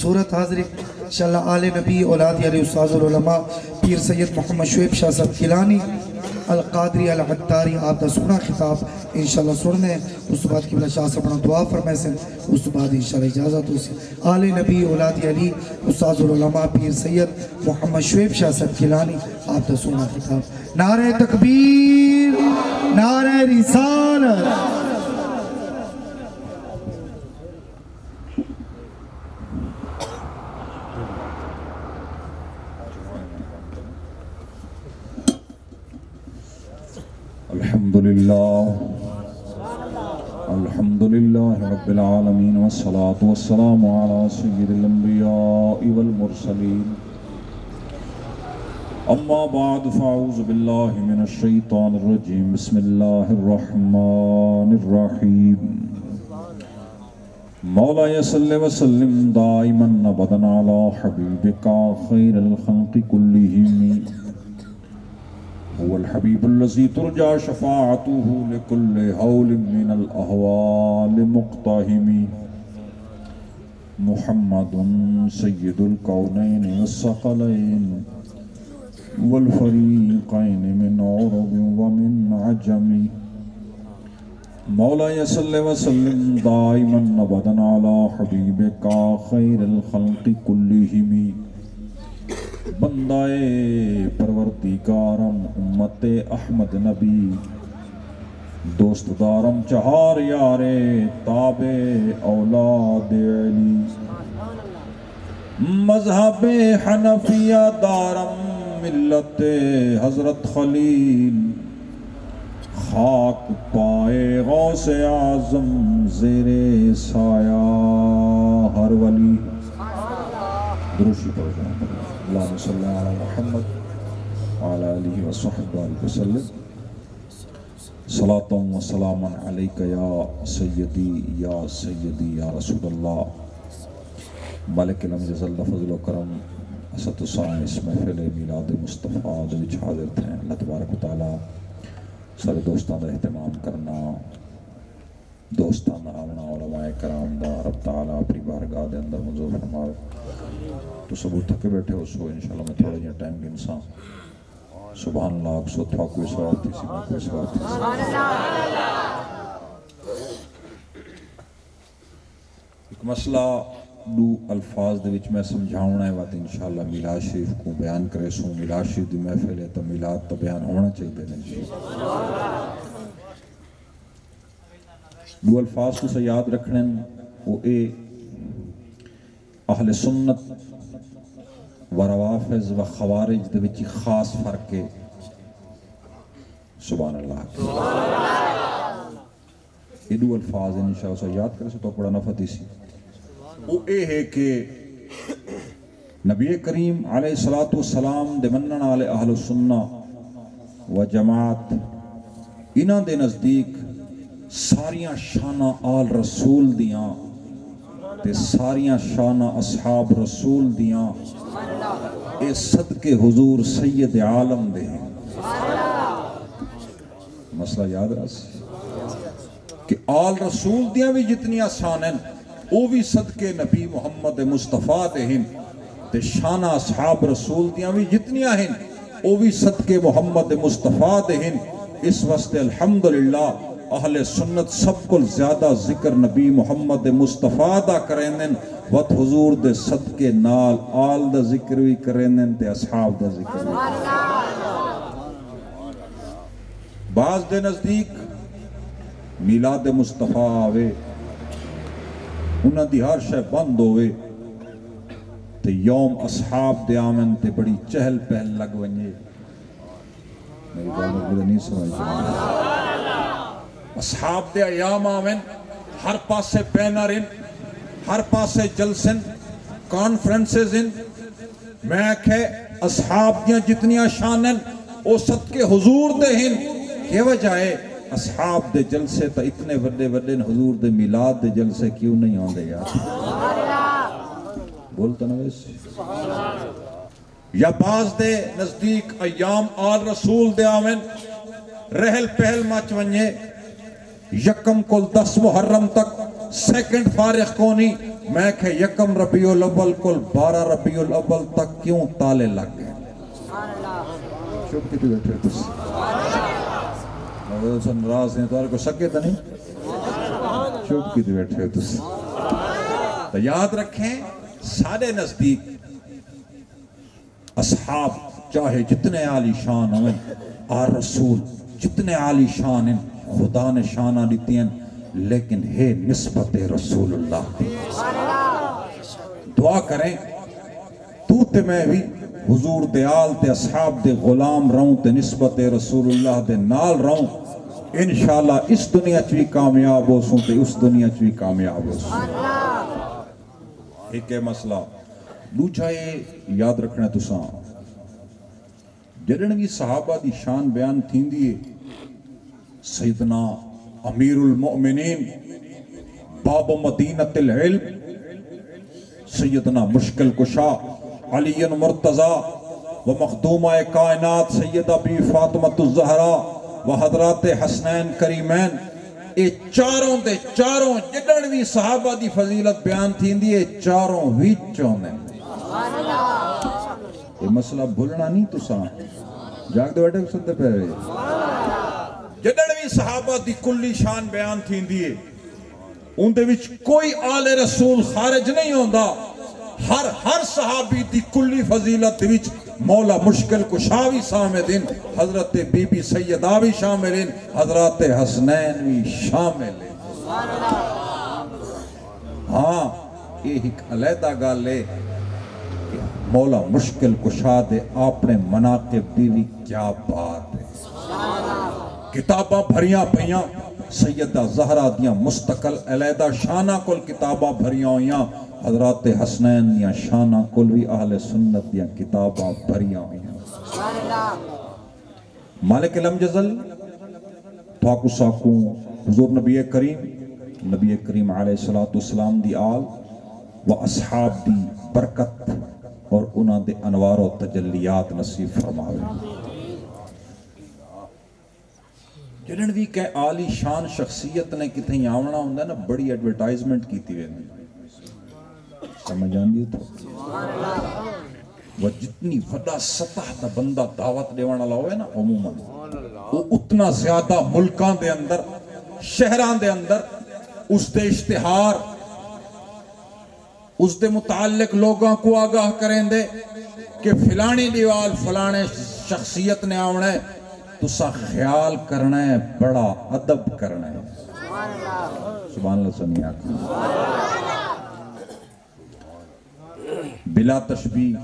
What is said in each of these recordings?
صورت حاضر انشاءاللہ آل نبی اولاد علی استاذ العلماء پیر سید محمد شعیب شاہ صاحب کیلانی القادری العطاری آپ دا سونا خطاب انشاءاللہ سننے اس بعد قبلہ شاہ صاحب نے دعا فرمائے سے اس بعد انشاءاللہ اجازت ہو سی آل نبی اولاد علی استاذ العلماء پیر سید محمد شعیب شاہ صاحب کیلانی آپ دا سونا خطاب نعرہ تکبیر نعرہ رسالت الحمدللہ رب العالمین والصلاة والسلام على سید الانبیاء والمرسلین اما بعد فاعوذ باللہ من الشیطان الرجیم بسم اللہ الرحمن الرحیم مولا صلی وسلم دائما ابدا علی حبیبک خیر الخلق کلہم هو الحبيب الذي ترجى شفاعته لكل هول من الأهوال مقتحم محمد سيد الكونين والثقلين والفريقين من عرب ومن عجم مولاي صل وسلم دائما ابدا على حبيبك خير الخلق كلهم بندائے پروردگارم امت احمد نبی دوست دارم چہار یارے تابع اولاد علی مذہب حنفیہ دارم ملت حضرت خلیل خاک پائے غوث اعظم زیر سایہ ہر ولی دروشی پڑھ جائیں اللہم صلی اللہ علیہ محمد وعلی آلہ وصحبہ وسلم صلاة و سلاما علیکہ یا سیدی یا رسول اللہ مالک الامر جزل فضل و کرم اسد السلام اس محفل میلاد مصطفیٰ دوچ حاضر تھے اللہ تبارک و تعالی سارے دوستان دا اہتمام کرنا دوستان آمنا علماء کرام دا رب تعالی اپنی بارگاہ دے اندر منظور فرمائے تو سب تھکے بیٹھے ہو سو انشاءاللہ میں تھوڑا جہاں ٹائم کے انسان سبحان اللہ اکسو تھا کوئی سواب تھی سی میں کوئی سواب تھی سی ایک مسئلہ دو الفاظ دے وچ میں سمجھاؤنا ہے وقت انشاءاللہ میلاد شریف کو بیان کرے سو میلاد شریف دی محفل ہے تو میلاد تو بیان ہونا چاہیے دے دو الفاظ کو سے یاد رکھنے وہ اے اہل سنت و روافظ و خوارج دے وچی خاص فرق ہے سبحان اللہ یہ دو الفاظ انشاءاللہ سے یاد کرے تو بڑا نفع دیسی وہ اے ہے کہ نبی کریم علیہ السلام دے منن والے اہل سنت و جماعت انہاں دے نزدیک ساریاں شانہ آل رسول دیاں تے ساریاں شانہ اصحاب رسول دیاں اے صدقے حضور سید عالم دے ہیں مسئلہ یاد رہا کہ آل رسول دیاں بھی جتنی آسان ہیں وہ بھی صدقے نبی محمد مصطفیٰ دے ہیں تے شانہ اصحاب رسول دیاں بھی جتنی ہیں وہ بھی صدقے محمد مصطفیٰ دے ہیں اس واسطے الحمدللہ اہل سنت سب کو زیادہ ذکر نبی محمد مصطفیٰ دا کرینن وقت حضور دے صدقے نال آل دا ذکر بھی کرینن تے اصحاب دا ذکر بھی بعض دے نزدیک میلاد مصطفیٰ آوے انہاں دی ہر شے بند ہوئے تے یوم اصحاب دے آمن تے بڑی چہل پہل لگ ونجے میری بات میں نہیں سمجھ جائے اصحاب دے ایام آمن ہر پاسے بینر ان ہر پاسے جلسن کانفرنسز ان میں کہ اصحاب دیاں جتنیاں شانن او صدقے حضور دے ہن کہ وجہ ہے اصحاب دے جلسے تا اتنے وڈے وڈے حضور دے میلاد دے جلسے کیوں نہیں آن دے یار بولتا نا ویسے یا بعض دے نزدیک ایام آل رسول دے آمن رہل پہل مچ ونجے یکم کل 10 محرم تک سیکنڈ فارغ کونی میں کہ یکم ربیع الاول کل 12 ربیع الاول تک کیوں تالے لگ گئے؟ چپ کی بیٹھے تس ناراض ہیں تو کو سکے تو نہیں، چپ کی بیٹھے تس. تو یاد رکھیں سارے نزدیک اصحاب چاہے جتنے عالی شان ہوئیں اور رسول جتنے عالی شان ہیں، خدا نے شانہ دیتی ہیں، لیکن ہے نسبت رسول اللہ. دعا کریں تو تے میں بھی حضور دے آل تے اصحاب دے غلام رہوں تے نسبت رسول اللہ دے نال رہوں، انشاءاللہ اس دنیا چوی کامیاب ہو سوں تے اس دنیا چوی کامیاب ہو سوں. ایک ہے مسئلہ دوجھا یہ یاد رکھنا تساں جڑن بھی صحابہ دی شان بیان تھین دیئے سیدنا امیر المؤمنین باب مدینت العلم سیدنا مشکل کشا علی مرتضی و مخدومہ کائنات سیدہ بی فاطمۃ الزہرا و حضرات حسنین کریمین، اے چاروں دے چاروں جڑن بھی صحابہ دی فضیلت بیان تھین دیئے چاروں ویچوں نے. یہ مسئلہ بھولنا نہیں تو ساں جاگ دے بیٹھے سنتے پہرے جڑن بھی صحابہ دی کلی شان بیان تھین دیئے ان دے وچ کوئی آل رسول خارج نہیں ہوندہ. ہر صحابی دی کلی فضیلت دے وچ مولا مشکل کشا بھی شامل ہیں، حضرت بی بی سیدہ بھی شامل ہیں، حضرت حسنین بھی شامل ہیں. ہاں یہ ایک علیحدہ گل لے کہ مولا مشکل کشا دے اپنے مناقب بھی کیا بات ہے. کتاباں بھریاں پہیاں سیدہ زہرہ دیاں مستقل علیحدہ شانہ کل کتاباں بھریاں ہویاں، حضرات حسنین دیاں شانہ کل بھی اہل سنت دیاں کتاباں بھریاں ہویاں. مالک الامجزل تھاکو ساکوں حضور نبی کریم علیہ السلام دی آل و اصحاب دی برکت اور انہاں دے انوار و تجلیات نصیب فرماوے. جنہاں بھی کہ عالی شان شخصیت نے کتہیں آونا ہوندہ نا بڑی ایڈورٹائزمنٹ کیتی ہوئے سمجھ آن دیئے تو وہ جتنی وڈا سطح دا بندہ دعوت دیوانا لاؤے نا عموماً وہ اتنا زیادہ ملکان دے اندر شہران دے اندر اس دے اشتہار اس دے متعلق لوگاں کو آگاہ کریں دے کہ فلانی دیوال فلانے شخصیت نے آونا ہے تو سا خیال کرنا ہے بڑا ادب کرنا ہے. سبحان اللہ سنیا بلا تشبیہ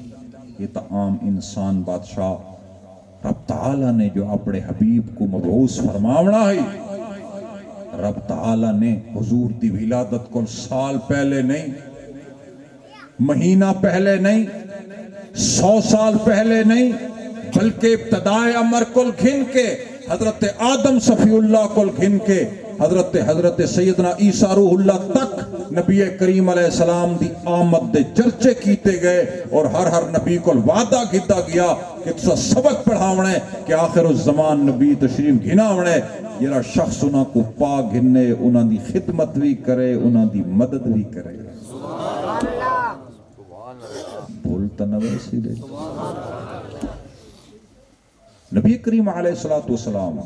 یہ تا عام انسان بادشاہ رب تعالیٰ نے جو اپنے حبیب کو مبعوث فرماونا ہے، رب تعالیٰ نے حضور دی ولادت کو سال پہلے نہیں، مہینہ پہلے نہیں، 100 سال پہلے نہیں، بلکہ ابتدائے امر کل گھن کے حضرت آدم صفی اللہ کل گھن کے حضرت سیدنا عیسیٰ روح اللہ تک نبی کریم علیہ السلام دی آمد دے چرچے کیتے گئے اور ہر نبی کو وعدہ کیتا گیا کہ تسا سبق پڑھاونے کہ آخر الزمان نبی تشریف گھناونے یہ شخص انہاں کو پا گھنے انہاں دی خدمت بھی کرے انہاں دی مدد بھی کرے. بولتا نوے سیدھے نبی کریم علیہ السلام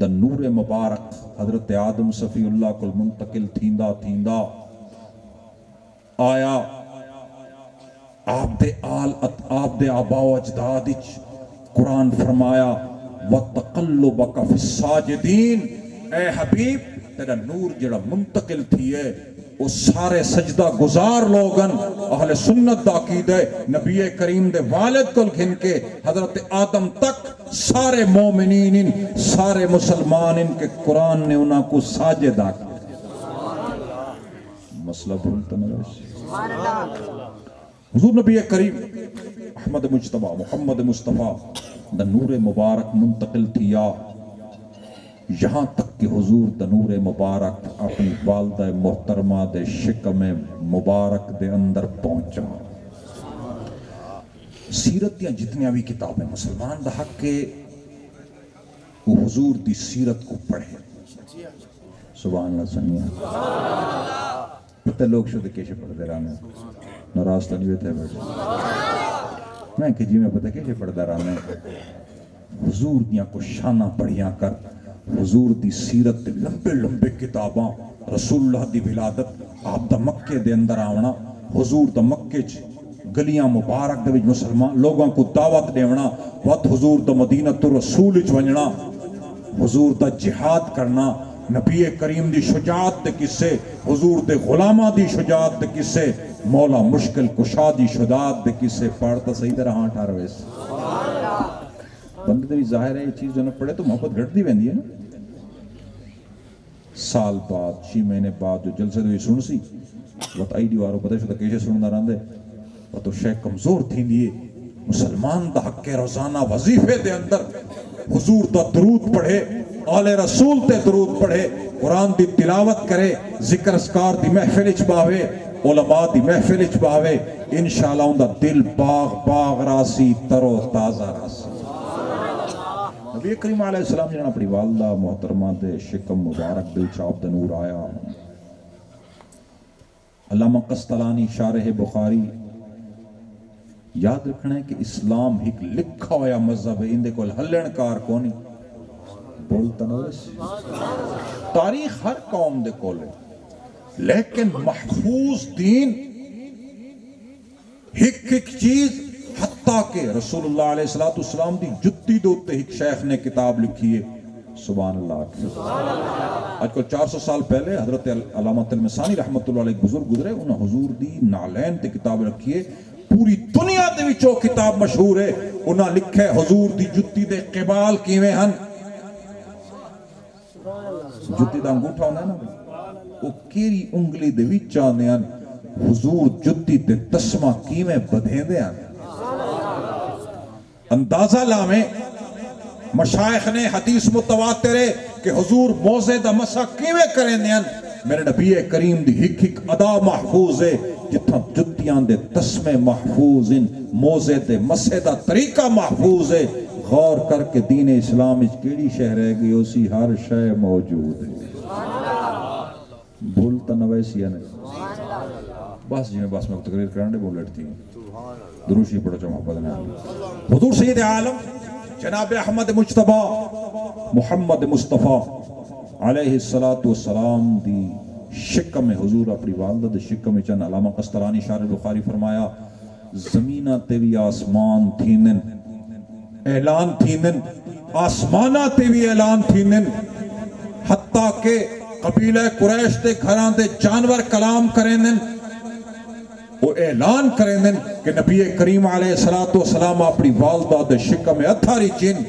دا نور مبارک حضرت آدم صفی اللہ کو منتقل تھیندا آیا آپ دے آبا و اجداد قرآن فرمایا وَتَقَلُّبَكَ فِي السَّاجِدِينَ اے حبیب تیرا نور جڑا منتقل تھی ہے وہ سارے سجدہ گزار لوگن اہل سنت دا عقیدہ نبی کریم دے والد کل گھن کے حضرت آدم تک سارے مومنین سارے مسلمان ان کے قرآن نے انہاں کو ساجدہ کیا. مسئلہ بھولتا نہ حضور نبی کریم احمد مجتبہ محمد مصطفیٰ دا نور مبارک منتقل تھیا یہاں تک کہ حضور دا نور مبارک اپنی والدہ محترمہ دے شکم مبارک دے اندر پہنچا. سیرت دیاں جتنیاں بھی کتابیں مسلمان دا حق کے وہ حضور دی سیرت کو پڑھے. سبحان اللہ سنیا پتہ لوگ شد کیسے پڑھتے رہنے ناراض تو نہیں بیٹھے بیٹھے میں کہ جی میں پتہ کیسے پڑھتا رہنے حضور دیاں کو شانہ پڑھیاں کر حضور دی سیرت دے لمبے لمبے کتاباں رسول اللہ دی ولادت آپ دا مکے دے اندر آونا حضور دا مکے گلیاں مبارک دے وچ مسلمان لوگوں کو دعوت دیونا وقت حضور دا مدینہ تو رسول وچ ونجنا حضور دا جہاد کرنا نبی کریم دی شجاعت دے قصے حضور دے غلامہ دی شجاعت دے قصے مولا مشکل کشا دی شجاعت دے قصے پڑھتا صحیح طرح ہاں ٹھار ویس بندے دے بھی ظاہر ہے یہ چیز جو نہ پڑھے تو محبت گھٹ دی بہندی ہے نا سال بعد 6 مہینے بعد جو جلسے دوئی سن سی وقت آئی دیوارو پتہ شدہ کیسے سننا رہن دے وہ تو شیخ کمزور تھی دیئے مسلمان دا حق روزانہ وظیفے دے اندر حضور دا درود پڑھے آل رسول تے درود پڑھے قرآن دی تلاوت کرے ذکر اسکار دی محفل اچ باوے علماء دی محفل اچ باوے انشاءاللہ ان دا دل باغ راسی ترو تازہ راسی نبی کریم علیہ السلام جانا اپنی والدہ محترمہ دے شکم مبارک دل چاپ دنور آیا علامہ قسطلانی شارح بخاری یاد رکھنا ہے کہ اسلام ایک لکھا ہویا مذہب ہے اندے کو ہلن کار کونی بولتا نورس تاریخ ہر قوم دے کولے لیکن محفوظ دین ایک چیز حتیٰ کہ رسول اللہ علیہ السلام دی جتی دوتے ایک شیخ نے کتاب لکھی ہے سبحان اللہ آج کل 400 سال پہلے حضرت علامہ تلمسانی رحمت اللہ علیہ بزرگ گزرے انہوں حضور دی نالین تے کتاب رکھی ہے پوری دنیا دے وچوں کتاب مشہور ہے انہاں لکھے حضور دی جتی دے قبال کیویں ہن جتی دا انگوٹھا ہونا ہے نا وہ کیری انگلی دے وچ آندے ہن حضور جتی تے تسمہ کیویں بدھیں دے ہن اندازہ لامیں مشائخ نے حدیث متواتر ہے کہ حضور موزے دا مسا کیویں کریں دے ہن میرے نبی کریم دی ہک ادا محفوظ ہے جتھاں جتیاں دے تسمے محفوظ ہیں موزے دے مسے دا طریقہ محفوظ ہے غور کر کے دین اسلام اچ کیڑی شہر ہے گی اسی ہر شے موجود ہے بھولتا نویسی ہے نہیں بس جی میں بس میں تقریر کرنے بول لیٹتی ہوں دروشی پڑھو جو محبت نے حضور سید عالم جناب احمد مجتبہ محمد مصطفیٰ علیہ السلام دی شکم حضور اپنی والدہ دے شکم چند علامہ قسطلانی شارح بخاری فرمایا زمینہ تے بھی آسمان تھینن اعلان تھینن آسمانہ تے بھی اعلان تھینن حتیٰ کہ قبیلہ قریش دے گھران دے جانور کلام کرینن وہ اعلان کرینن کہ نبی کریم علیہ السلام اپنی والدہ دے شکم اتھاری چین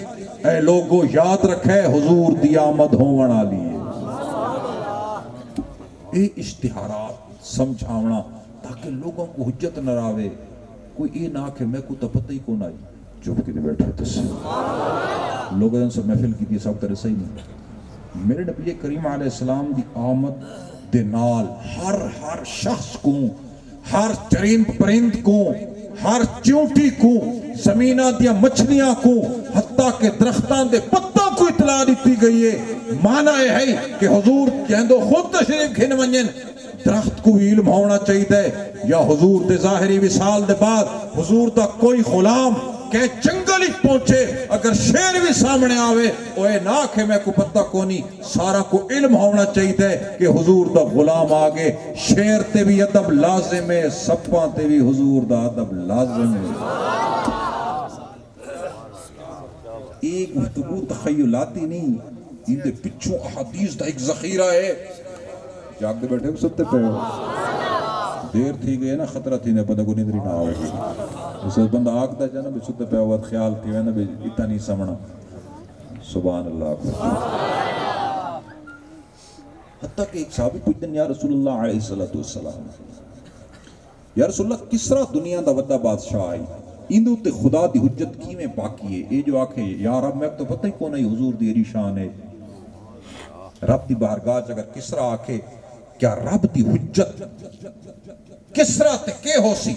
اے لوگو یاد رکھے حضور دی آمد ہون والی ہے اے اشتہارات سمجھاونا تاکہ لوگوں کو حجت نہ راوے کوئی اے نہ کہ میں کو تو پتہ ہی کون آئی چپ کے بیٹھے تس لوگوں سے محفل کی تھی سب طرح صحیح نہیں میرے نبی کریم علیہ السلام دی آمد دے نال ہر شخص کو ہر چرند پرند کو ہر چونٹی کو زمینہ دیا مچھلیاں کو حتیٰ کہ درختان دے پتوں کو اطلاع دیتی گئی ہے معنی ہے کہ حضور کہندو خود تشریف گھن ونجن درخت کو علم ہونا چاہیے یا حضور دے ظاہری وصال دے بعد حضور دا کوئی غلام کہ جنگل ہی پہنچے اگر شیر بھی سامنے آوے اوے نہ کہ میں کو پتہ کونی سارا کو علم ہونا چاہیے کہ حضور دا غلام آگے شیر تے بھی ادب لازم ہے سپاں تے بھی حضور دا ادب لازم ہے ایک گفتگو تخیلاتی نہیں ان دے پچھوں احادیث دا ایک ذخیرہ ہے جاگ دے بیٹھے ستے پہ دیر تھی گئے نا خطرہ تھی نے پتہ کو نیدری نہ ہوگی اس بندہ آگ دا جانا بھی ستے پہ ہوات خیال تھی وینا بھی اتنا نہیں سمنا سبحان اللہ حتیٰ کہ ایک صحابی پوچھتے یا رسول اللہ علیہ السلام یا رسول اللہ کس طرح دنیا دا وڈا بادشاہ آئی اندو تے خدا دی حجت کی میں باقی ہے اے جو آکھے یا رب میں تو پتہ ہی کون ہے حضور دی علی شان ہے رب دی بارگاہ اگر کس طرح آکھے کیا رب دی حجت کس طرح تے کے ہو سی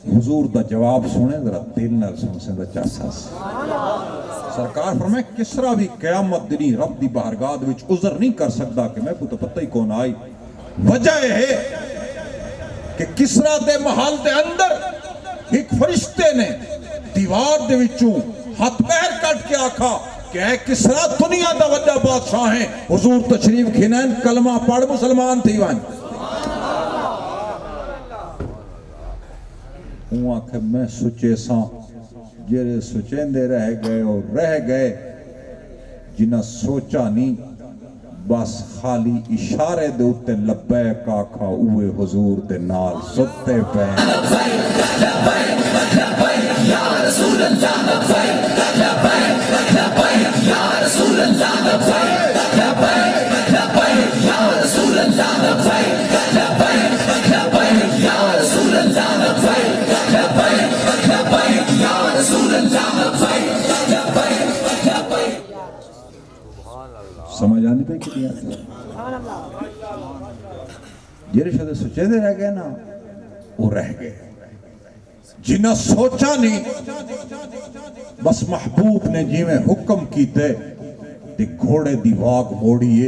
حضور دا جواب سنے ذرا دل نہ سن دا چاسا سرکار فرمائے کس طرح بھی قیامت دنی رب دی بارگاہ وچ عذر نہیں کر سکتا کہ میں کو تو پتہ ہی کون آئی وجہ ہے کہ کسرا دے محل دے اندر ایک فرشتے نے دیوار دے وچوں ہاتھ پیر کٹ کے آکھا کہ اے کسرا دنیا دا وجہ بادشاہ ہیں، حضور تشریف کھنین کلمہ پڑھ مسلمان تھی وائن. ہوں آکھے میں سچے ساں جیرے سچیندے رہ گئے اور رہ گئے جنہ سوچا نہیں بس خالی اشارے دے اتے لبیک آکھا اوے حضور دے نال ستے پہ یا رسول اللہ لبیک لبیک لبیک یا رسول اللہ لبیک لبیک لبیک یا رسول اللہ لبیک لبیک لبیک یا رسول اللہ لبیک لبیک لبیک یا رسول اللہ لبیک لبیک لبیک. سمجھ آنے پہ کتنی آتی ہے جیرے شدہ سچے دے رہ گئے نا وہ رہ گئے جنہ سوچا نہیں بس محبوب نے جی میں حکم کیتے تے گھوڑے دی واگ موڑیے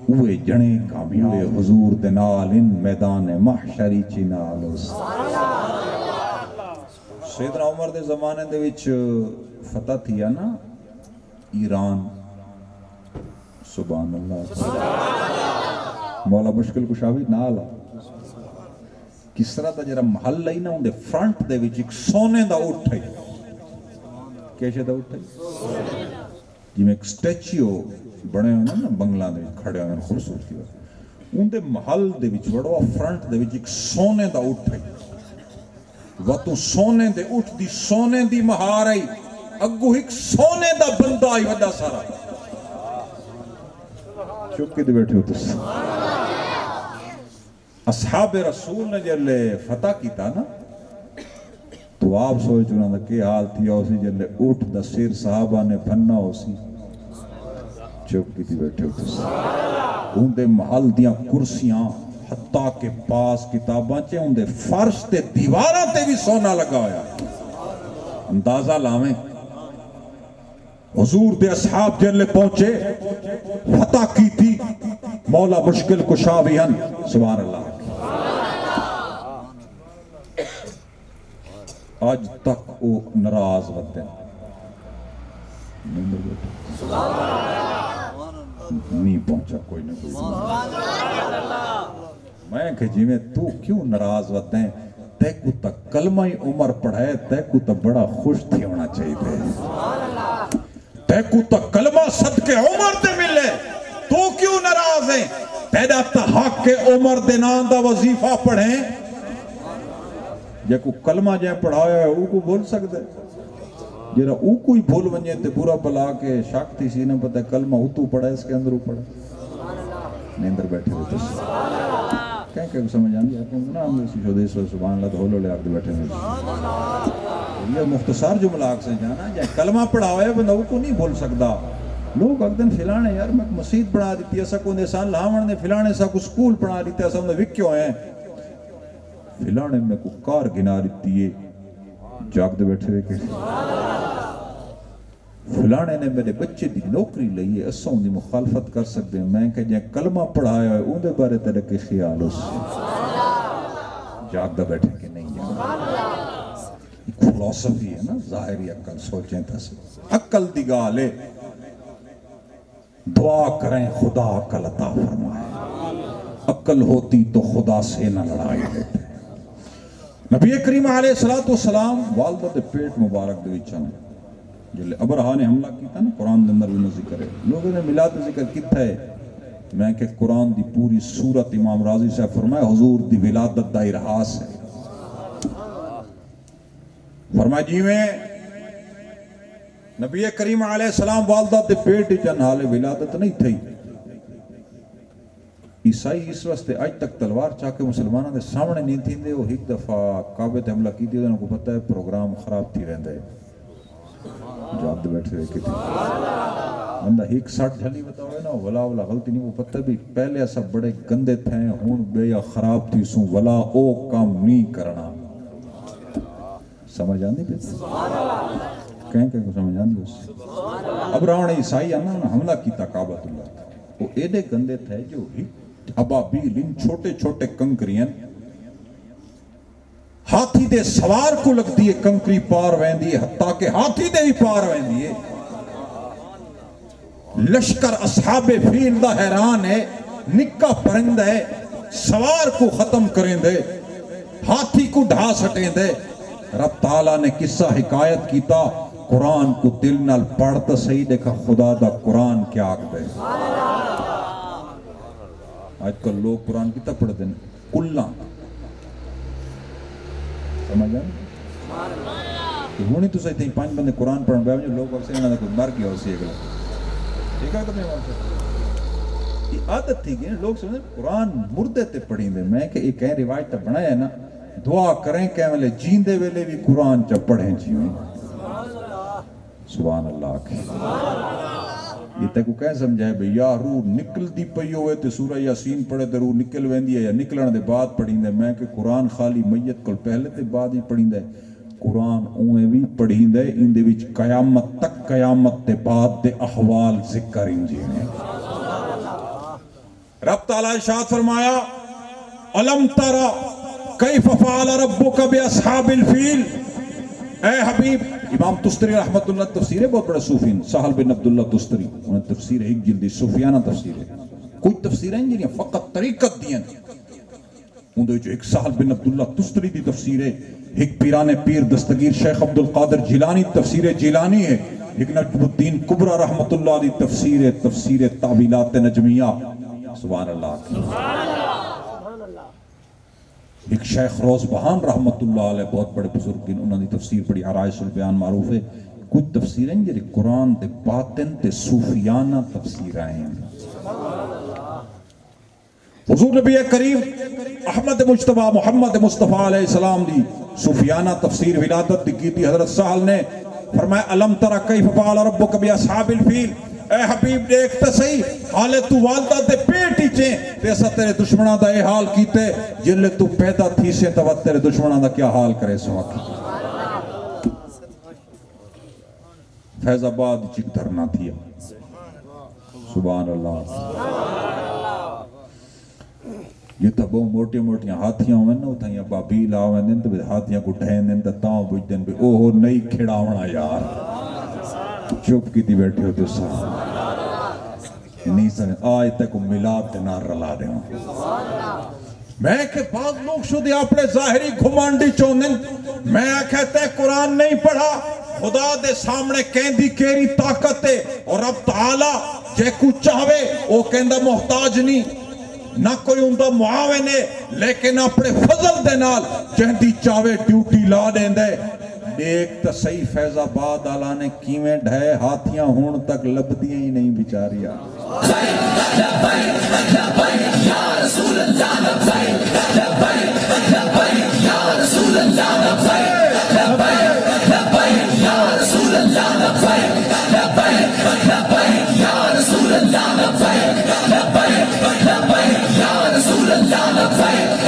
اوے جنے کامیابے حضور دے نال ان میدان محشری چی نال. سیدنا عمر دے زمانے دے وچ فتح تھیا نا ایران. سبحان اللہ. مولا مشکل کشاوی نال کس طرح دا جرا محل لئی نا ان دے فرنٹ دے وچ ایک سونے دا اٹھ ہے کیسے دا اٹھ ہے جی میں ایک سٹیچیو بڑے ہونا نا بنگلہ دے کھڑے ہوئے خوبصورتی ہوئے ان دے محل دے وچ وڑوا فرنٹ دے وچ ایک سونے دا اٹھ ہے وطن سونے دے اٹھ دی سونے دی مہار آئی اگو ایک سونے دا بندہ آئی وڈا سارا چپ کے دے بیٹھے ہو تس اصحاب رسول نے جلے فتح کیتا نا تو آپ سوچ رہا تھا کہ حال تھیا اسی جلے اٹھ دا سیر صحابہ نے پھننا اسی چپ کی دے بیٹھے ہو تس ان دے محل دیاں کرسیاں حتیٰ کے پاس کتاباں چے ان دے فرش تے دیواراں تے بھی سونا لگا ہویا اندازہ لاویں حضور دے اصحاب جلے پہنچے فتح کی تھی مولا مشکل کشاویہن سبحان اللہ. آج تک وہ نراز ہوتے ہیں نہیں پہنچا کوئی نہ کوئی میں کہ جی میں تو کیوں نراز ہوتے ہیں تے کو تک کلمہ ہی عمر پڑھائے تے کو تک بڑا خوش تھی ہونا چاہیے تھے تے کو تک کلمہ صدقے عمر دے ملے تو کیوں نراز ہیں پیدا تحق کے عمر دے نام دا وظیفہ پڑھیں جے کو کلمہ جائے پڑھایا ہے او کو بول سکتے جیرا او کوئی بھول ونجے تے پورا بلا کے شاک تھی سی نے پتہ کلمہ او تو پڑھا اس کے اندر او پڑھا نیندر بیٹھے ہوئے تس کہیں کہ سمجھ آنگی آپ کو نا ہم اسی شدہ سبحان اللہ دھولو لے آگ دے بیٹھے ہوئے یہ مختصر جملہ آگ سے جانا جائے کلمہ پڑھایا ہے بندہ او کو نہیں بھول سکتا لوگ اگدن فلانے یار میں مسجد بنا دیتی ہے سکو نیسان لاؤن نے فلانے سا کو سکول پڑھا دیتی ہے سا انہیں وکیوں ہیں فلانے میں کو کار گنا دیتی ہے جاگ دے بیٹھے ہوئے کسی فلانے نے میرے بچے دی نوکری لئی ہے اسوں دی مخالفت کر سکتے ہیں میں کہ جائے کلمہ پڑھایا ہے ان دے بارے تیرے کے خیال اس جاگ دے بیٹھے کہ نہیں جاگ ایک فلسفی ہے نا ظاہری عقل سوچیں تھا سے عقل دی گالے دعا کریں خدا عقل عطا فرمائے عقل ہوتی تو خدا سے نہ لڑائی دیتے نبی کریم علیہ السلام والدہ دے پیٹ مبارک دے وچھن جلے ابرہا نے حملہ کیتا نا قرآن دے اندر بھی ذکر ہے لوگوں نے ملاد ذکر کیتا ہے میں کہ قرآن دی پوری سورت امام راضی سے فرمائے حضور دی ولادت دا ارہاس ہے فرمائے جی میں نبی کریم علیہ السلام والدہ دے پیٹ جن حال ولادت نہیں تھی عیسائی اس واسطے آج تک تلوار چاہ کے مسلمانوں دے سامنے نہیں تھی دے وہ ایک دفعہ کعبے تے حملہ کی دی انہوں کو پتہ ہے پروگرام خراب تھی رہندے جواب دے بیٹھے ہوئے کتنی بندہ ایک ساٹھ جھلی بتاؤ ہے نا ولا غلطی نہیں وہ پتہ بھی پہلے ایسا بڑے گندے تھے ہون بے یا خراب تھی سوں ولا او کام نہیں کرنا سمجھ آندی پہ کہیں کو سمجھ آندی اس اب راوڑ عیسائی آنا حملہ کیتا کعبۃ اللہ وہ ایڈے گندے تھے جو ہی ابابیل ان چھوٹے چھوٹے کنکریاں ہاتھی دے سوار کو لگتی ہے کنکری پار ویندی ہے حتیٰ کہ ہاتھی دے بھی پار ویندی ہے لشکر اصحاب فیل دا حیران ہے نکا پرندہ ہے سوار کو ختم کریں دے ہاتھی کو ڈھا سٹیں دے رب تعالیٰ نے قصہ حکایت کیتا قرآن کو دل نال پڑھتا صحیح دیکھا خدا دا قرآن کیا آگ دے آج کل لوگ قرآن کتا پڑھتے ہیں کلہ سمجھ آئے ہونی تو صحیح تھی 5 بندے قرآن پڑھن بیاں جو لوگ سے انہوں نے کوئی مر گیا اسی اگلا ٹھیک ہے تو میں وہاں سے یہ عادت تھی کہ لوگ سمجھیں قرآن مردے تے پڑھیں دے میں کہ ایک ہے روایت تا بنایا ہے نا دعا کریں کہ ویلے جیندے ویلے بھی قرآن چا پڑھیں جیویں سبحان اللہ کے یہ تے کو کہیں سمجھائے بھئی یا روح نکل دی پئی ہوئے تے سورہ یاسین پڑھے تے روح نکل ویندی ہے یا نکلن دے بعد پڑھیں دے میں کہ قرآن خالی میت کل پہلے تے بعد ہی پڑھیں دے قرآن اوہیں بھی پڑھیں دے ان دے وچ قیامت تک قیامت تے بعد دے احوال ذکر انجینے رب تعالیٰ ارشاد فرمایا علم ترى کیف فعل ربک باصحاب الفیل اے حبیب امام تستری رحمت اللہ تفسیر ہے بہت بڑا صوفین سہل بن عبداللہ تستری انہیں تفسیر ہے ایک جلدی صوفیانہ تفسیر ہے کوئی تفسیر ہیں جنہیں فقط طریقت دیا انہیں جو ایک سہل بن عبداللہ تستری دی تفسیر ہے ایک پیران پیر دستگیر شیخ عبدالقادر جیلانی تفسیر جیلانی ہے ایک نجم الدین کبرہ رحمت اللہ دی تفسیر ہے تفسیر تعویلات نجمیہ سبحان اللہ ایک شیخ روز بہان رحمت اللہ علیہ بہت بڑے بزرگین انہوں نے تفسیر پڑھی عرائش البیان معروف ہے کچھ تفسیریں جنہیں قرآن دے باطن تے صوفیانہ تفسیریں ہیں حضور نبی کریم احمد مجتبہ محمد مصطفیٰ علیہ السلام دی صوفیانہ تفسیر ولادت دی کی تھی حضرت سہل نے فرمایا علم ترى کیف فعل ربک باصحاب الفیل اے حبیب دیکھتا صحیح حالے تو والدہ دے پیٹ ہی چیں پیسا تیرے دشمنہ دا اے حال کیتے جلے تو پیدا تھی سے تو تیرے دشمنہ دا کیا حال کرے سوا کی فیض آباد چک دھرنا تھیا سبحان اللہ یہ تو بہت موٹی موٹیاں ہاتھیاں ہوئے نا اتھا یا بابیل آویں دن تو ہاتھیاں کو ڈھین دن تو تاؤں بجھ دن بھی اوہ نئی کھڑاونا یار چوپ کی تھی بیٹھے ہوتے نہیں سمجھ آج تک ملاد نار رلا دے ہوں میں کہ بعض لوگ شدی اپنے ظاہری گھمانڈی چوندن میں کہتے ہیں قرآن نہیں پڑھا خدا دے سامنے کہندی کیری طاقت ہے اور رب تعالیٰ جے کو چاہوے وہ کہندہ محتاج نہیں نہ کوئی اندہ معاون ہے لیکن اپنے فضل دے نال جہندی چاہوے ڈیوٹی لا دیں دے ایک تا صحیح فیض آباد آلہ نے کیویں ڈھائے ہاتھیاں ہون تک لبدیاں ہی نہیں بچاریا یا رسول اللہ لبیک لبیک لبیک یا رسول اللہ لبیک لبیک لبیک یا رسول اللہ لبیک لبیک لبیک یا رسول اللہ لبیک لبیک لبیک یا رسول اللہ لبیک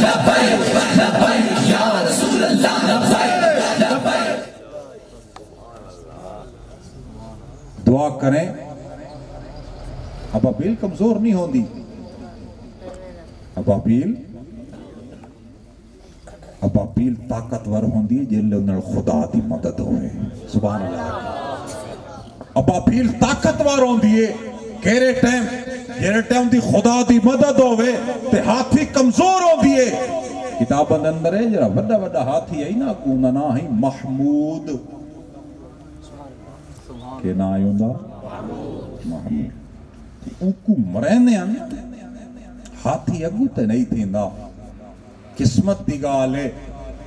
لبیک لبیک یا رسول اللہ لبیک دعا کریں ابابیل کمزور نہیں ہوندی ابابیل طاقتور ہوندی جن لے انہوں خدا دی مدد ہوئے سبحان اللہ ابابیل طاقتور ہوندی ہے کہرے ٹائم دی خدا دی مدد ہوئے تے ہاتھی کمزور ہوندی ہے کتاب اندر ہے جرا بڑا بڑا ہاتھی ہے نا کونا نا ہی محمود کہ نا آئی ہوندہ محمود اوکو مرہنے آنے ہاتھی اگو تے نہیں تھیندا قسمت دی گالے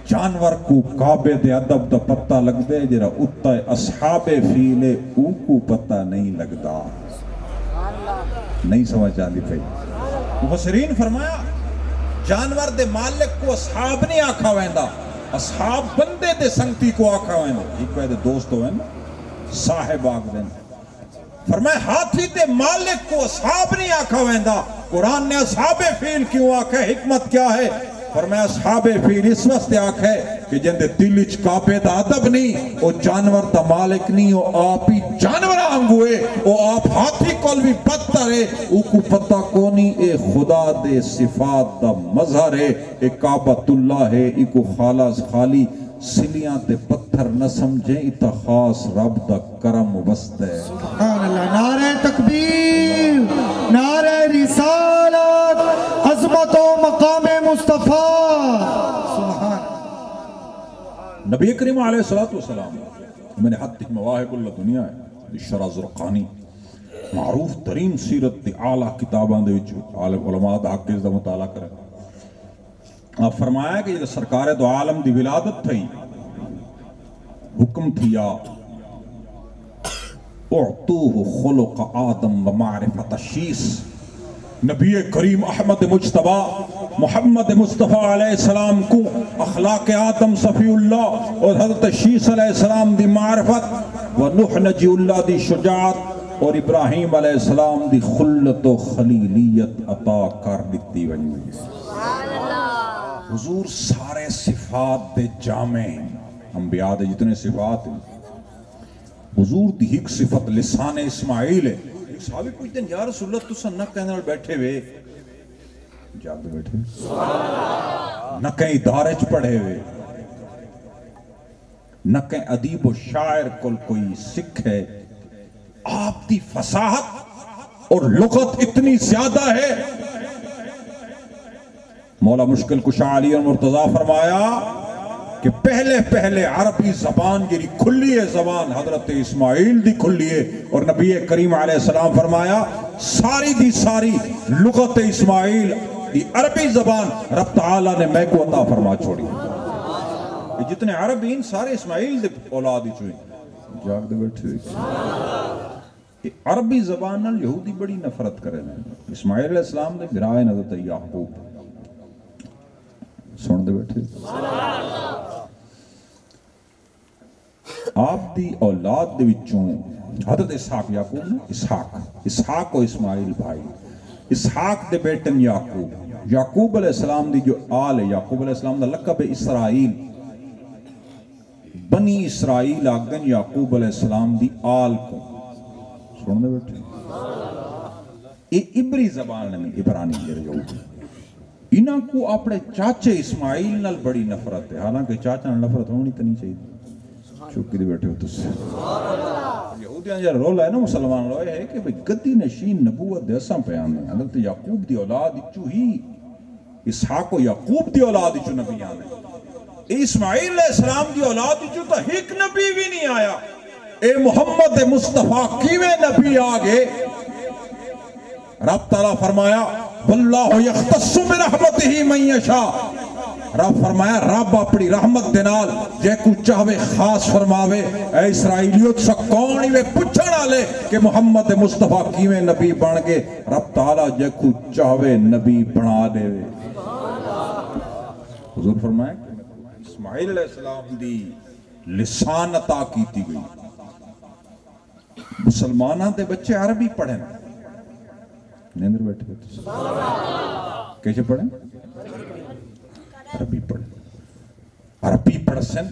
جانور کو کعبے دے ادب دا پتہ لگ دے جرا اتا اصحاب فیلے اوکو پتہ نہیں لگدا نہیں سمجھ جاندی پئی مفسرین فرمایا جانور دے مالک کو اصحاب نہیں آکھا ویندا اصحاب بندے دے سنگتی کو آکھا ویندا ایک ویدے دوست ہوئے نا صاحب آگ دیں فرمائے ہاتھی دے مالک کو اصحاب نہیں آکھا ویندا قرآن نے اصحاب فیل کیوں آکھا حکمت کیا ہے فرمایا اصحاب فیل اس واسطے آکھے کہ جندے دل وچ کعبے دا ادب نہیں، او جانور دا مالک نہیں، او آپ ہی جانور آنگوئے، او آپ ہاتھی کول بھی بدتر ہے، او کو پتہ کونی اے خدا دے صفات دا مظہر ہے، اے کعبۃ اللہ ہے، ای کو خالص خالی سلیاں تے پتھر نہ سمجھیں، اتا خاص رب دا کرم وسط ہے۔ سبحان اللہ، نعرہ تکبیر، نعرہ رسالت، عظمت و مقام مصطفیٰ، سبحان نبی کریم علیہ السلام میں نے حد تک مواہب اللہ دنیا ہے شرح زرقانی معروف ترین سیرت دی اعلیٰ کتاباں دے وچ عالم علماء دا حق اس دا مطالعہ کرے، آپ فرمایا کہ یہ سرکار دو عالم دی ولادت تھی، حکم تھیا اعطوہ خلق آدم و معرفت شیس، نبی کریم احمد مجتبہ محمد مصطفیٰ علیہ السلام کو اخلاق آدم صفی اللہ اور حضرت شیس علیہ السلام دی معرفت و نوح نجی اللہ دی شجاعت اور ابراہیم علیہ السلام دی خلت و خلیلیت عطا کر دیتی وجہ حضور سارے صفات دے جامع ہیں، انبیاء دے جتنے صفات ہیں، حضور دی ایک صفت لسان اسماعیل ہے۔ ایک صحابی پوچھتے ہیں یا رسول اللہ تسا نہ کہنے والے بیٹھے ہوئے جاگ دے بیٹھے نہ کہیں دارج پڑھے ہوئے نہ کہیں ادیب و شاعر کل کوئی سکھ ہے، آپ دی فصاحت اور لغت اتنی زیادہ ہے۔ مولا مشکل کشا علی المرتضیٰ فرمایا کہ پہلے عربی زبان جی کھلی ہے زبان حضرت اسماعیل دی کھلی ہے، اور نبی کریم علیہ السلام فرمایا ساری دی ساری لغت اسماعیل دی عربی زبان رب تعالیٰ نے میں کو عطا فرما چھوڑی، جتنے عربین سارے اسماعیل دے اولاد ہی چوئیں جاگ دے بیٹھے ہوئے۔ عربی زبان نال یہودی بڑی نفرت کرے ہیں، اسماعیل علیہ السلام دے برائے حضرت یعقوب سن دے بیٹھے، آپ دی اولاد دے وچوں حضرت اسحاق یعقوب نے اسحاق و اسماعیل بھائی، اسحاق دے بیٹن یعقوب علیہ السلام دی جو آل ہے، یعقوب علیہ السلام دا لقب ہے اسرائیل، بنی اسرائیل آگن یعقوب علیہ السلام دی آل کو سن دے بیٹھے، یہ عبری زبان نہیں عبرانی یہودی، انہاں کو اپنے چاچے اسماعیل نال بڑی نفرت ہے، حالانکہ چاچا نال نفرت ہونی تو نہیں چاہیے، چوکی دی بیٹھے ہو تس یہودیاں جا رولا ہے نا مسلمان روئے ہے کہ گدی نشین نبوت دے اساں پیان ہے، حضرت یعقوب دی اولاد چو ہی اسحاق و یعقوب دی اولاد چو نبی آنے، اسماعیل علیہ السلام دی اولاد چو تو ایک نبی بھی نہیں آیا، اے محمد مصطفیٰ کیویں نبی آگے؟ رب تعالیٰ فرمایا واللہ یختص برحمتہ من یشاء، رب فرمایا رب اپنی رحمت دینال جے کو چاہوے خاص فرماوے، اے اسرائیلیت سا کون ہی پچھڑا لے کہ محمد مصطفیٰ کیویں نبی بن گے، رب تعالیٰ جے کو چاہوے نبی بنا دے۔ حضور فرمایا اسماعیل علیہ السلام دی لسان عطا کیتی گئی، مسلمانہ دے بچے عربی پڑھیں نیندر بیٹھے بیٹھے کیسے پڑھیں؟ عربی پڑھ سن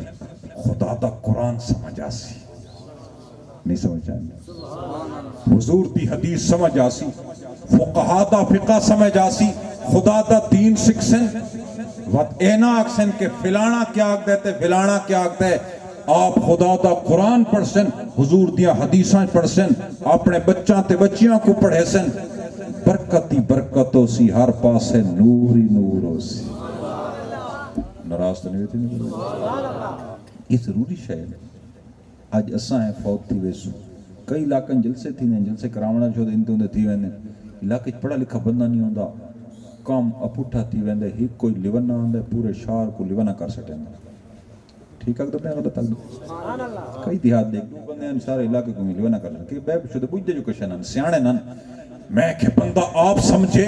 خدا دا قرآن سمجھ آسی، نہیں سمجھ آئیں، حضور دی حدیث سمجھ آسی، فقہا دا فقہ سمجھ آسی، خدا دا دین سکھ سن، وقت اینا اکسن کہ فلانا کیا آگ دیتے فلانا کیا آگ دے، آپ خدا دا قرآن پڑھ سن، حضور دیا حدیثاں پڑھ سن، اپنے بچاں تے بچیاں کو پڑھے سن، برکت ہی برکت ہو سی، ہر پاس ہے نور ہی نور ہو سی، نراز تو نہیں ہوتی نہیں، یہ ضروری شاید ہے۔ آج اساں ہیں فوت تھی ویسو، کئی علاقہ جلسے تھی نہیں، جلسے کراونا چھو دے انتے ہوندے تھی ویندے، علاقہ پڑھا لکھا بندہ نہیں ہوندہ، کام اپوٹھا تھی ویندے، ہی کوئی لیونہ ہوندے، پورے شہر کو لیونہ کر سٹے ہیں، ٹھیک ہے اگر غلط آگے کئی دیہات دیکھ دو بندے ہیں سارے علاقے کو لیونہ کر سٹے کہ بیب شدہ بوجھ دے جو کشے نن سیانے نن، میں کہ بندہ آپ سمجھے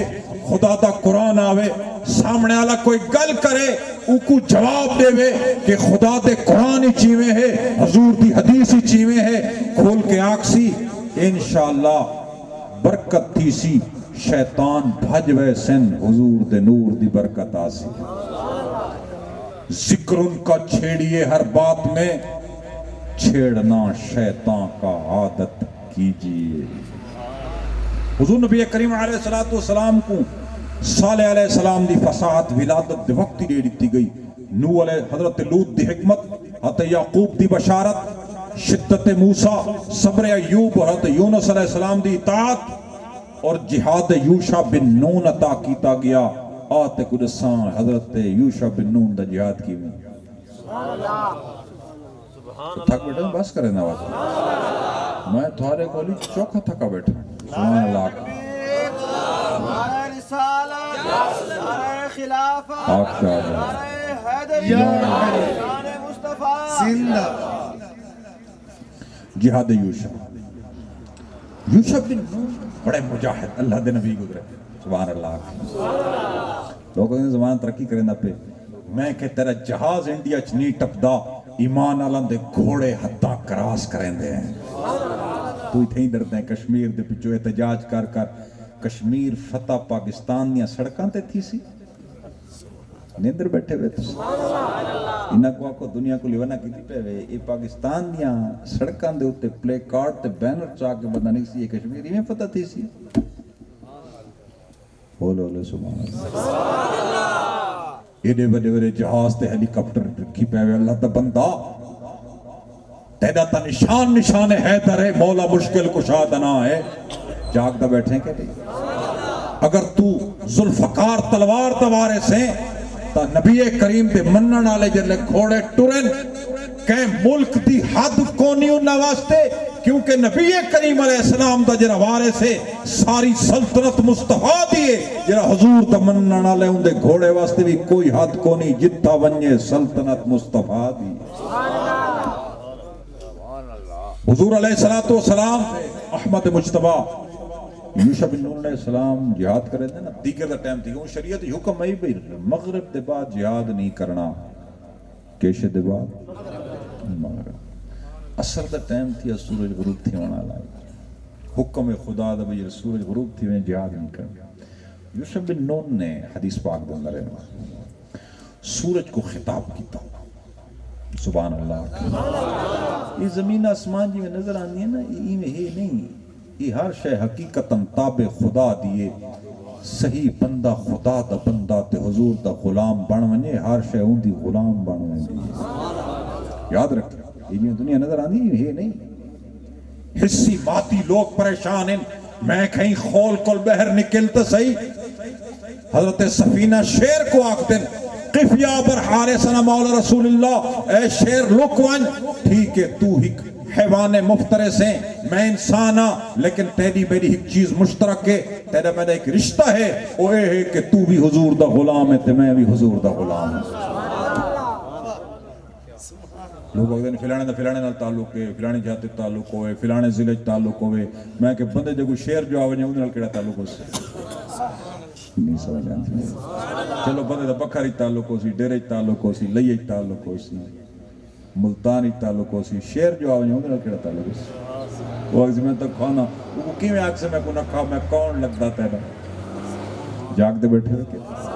خدا دا قرآن آوے سامنے والا کوئی گل کرے او کو جواب دے وے کہ خدا دے قرآن ہی چیویں ہے، حضور دی حدیث ہی چیویں ہے، کھول کے آکسی انشاءاللہ برکت تھی سی، شیطان بھج وے سن، حضور دے نور دی برکت آسی۔ ذکر ان کا چھیڑیے ہر بات میں، چھیڑنا شیطان کا عادت کیجئے۔ حضور نبی کریم علیہ السلام کو صالح علیہ السلام دی فصاحت ولادت دے وقت دے دیتی گئی، نو علیہ حضرت لوط دی حکمت، حضرت یعقوب دی بشارت، شدت موسیٰ، صبر ایوب اور حضرت یونس علیہ السلام دی اطاعت اور جہاد یوشع بن نون عطا کیتا گیا۔ آتے قدسان حضرت یوشع بن نون دا جہاد کی میں تھک بیٹھا بس کرے نواز میں تھوارے کولی چوکھا تھکا بیٹھا سبحان اللہ آپ کا زندہ جہاد یوشع بن نون بڑے مجاہد اللہ دے نبی گزرے سبحان اللہ لوگوں نے زمان ترقی کریں نہ پہ میں کہ تیرا جہاز انڈیا چنی ٹپ دا ایمان آلان دے گھوڑے حداں کراس کریں دے ہیں تو ہی تھیں ڈرتے ہیں کشمیر دے پچھو احتجاج کر کر کشمیر فتح پاکستان دیا سڑکاں تے تھی سی نیندر بیٹھے ہوئے تھے انہاں کو آکو دنیا کو لیوانا کی تھی پہ یہ پاکستان دیا سڑکاں دے ہوتے پلے کارڈ تے بینر چاہ کے بندہ نہیں سی یہ کشمیری میں فتح تھی سی بولو لے سبحان اللہ ایڈے بڑے جہاز تے ہیلی کاپٹر رکھی پہ ہوئے اللہ تا بندہ تیدا تا نشان حیدر ہے مولا مشکل کشا دنا ہے جاگ دا بیٹھے ہیں کہتے اگر تو ذوالفقار تلوار دوارے سے تا نبی کریم دے منن آلے جلے گھوڑے ٹرن کہ ملک دی حد کونی انہا واسطے کیونکہ نبی کریم علیہ السلام دا جرہ وارے سے ساری سلطنت مصطفیٰ دیئے جرہ حضور دا منن آلے ان دے گھوڑے واسطے بھی کوئی حد کونی جتا ونجے سلطنت مصطفیٰ دیئے حضور علیہ السلام احمد مجتبہ یوشع بن نون علیہ السلام جہاد کرے دے نا دیگر دا ٹائم تھی شریعت حکم ہے بھی مغرب دے بعد جہاد نہیں کرنا کیشے دے بعد مغرب اثر دا ٹائم تھی سورج غروب تھی ہونا لائے حکم خدا دا بھی سورج غروب تھی میں جہاد نہیں کرنا یوشع بن نون نے حدیث پاک دوں گا رہنا سورج کو خطاب کیتا سبحان اللہ یہ زمین آسمان جی میں نظر آنی ہے نا یہ میں ہے نہیں یہ ہر شے حقیقتاً تابع خدا دیئے صحیح بندہ خدا دا بندہ تے حضور دا غلام بن ونجے ہر شے ہوں دی غلام بن ونجے یاد رکھیں یہ دنیا نظر آنی ہے نہیں حصی باتی لوگ پریشان ہیں میں کہیں خول کل بہر نکلتا صحیح حضرت سفینہ شیر کو آکتے ہیں قف یا بر حارسنا مولا رسول اللہ اے شیر لکوان ٹھیک ہے تو ہک حیوان مفترے سے میں انسانا لیکن تیری میری ایک چیز مشترک ہے تیرا میرا ایک رشتہ ہے وہ یہ ہے کہ تو بھی حضور دا غلام ہے تے میں بھی حضور دا غلام ہے لوگ اگر فلانے نال تعلق ہے فلانے جاتے تعلق ہوئے فلانے ضلع تعلق ہوئے میں کہ بندے جو شیر جو آوے انہوں نے کیڑا تعلق ہو سے نہیں سمجھ آتی چلو بندے دا بکھاری تعلق ہو سی ڈیرے تعلق ہو سی لئی تعلق ہو سی ملتانی تعلق ہو سی شیر جو آوے انہوں نے کیڑا تعلق ہو سی وہ اگزی میں تک کھانا وہ کی میں آگ سے میں کو نہ کھا میں کون لگتا تیرا جاگ دے بیٹھے ہوئے کہتا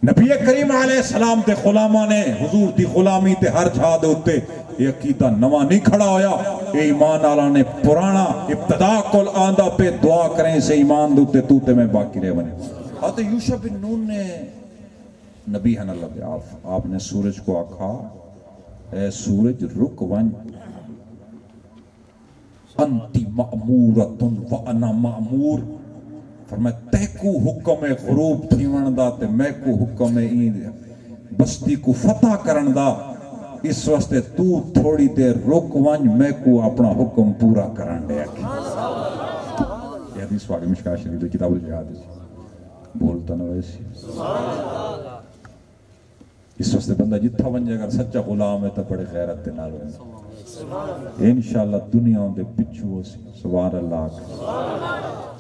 نبی کریم علیہ السلام تے غلامہ نے حضور دی غلامی تے ہر جھا دے ہوتے یہ عقیدہ نواں نہیں کھڑا ہویا اے ایمان آلہ نے پرانا ابتدا کل آندہ پہ دعا کریں سے ایمان دوتے تو تے میں باقی رہ بنے حضرت یوشع بن نون نے نبی حن اللہ دے آپ نے سورج کو آکھا اے سورج رک ون انتی مأمورتن وانا مأمور فرمایا تے کو حکم غروب تھیون دا تے میں کو حکم بستی کو فتح کرن دا اس واسطے تو تھوڑی دیر رک ونج میں کو اپنا حکم پورا کرن دے یہ حدیث پاک مشکاہ شریف کتاب الجہاد بولتا نہ ویسی اس واسطے بندہ جتھا ونجے اگر سچا غلام ہے تو بڑے غیرت دے نال ہوئے انشاءاللہ دنیا ہوں دے پچھو ہو سی سبحان اللہ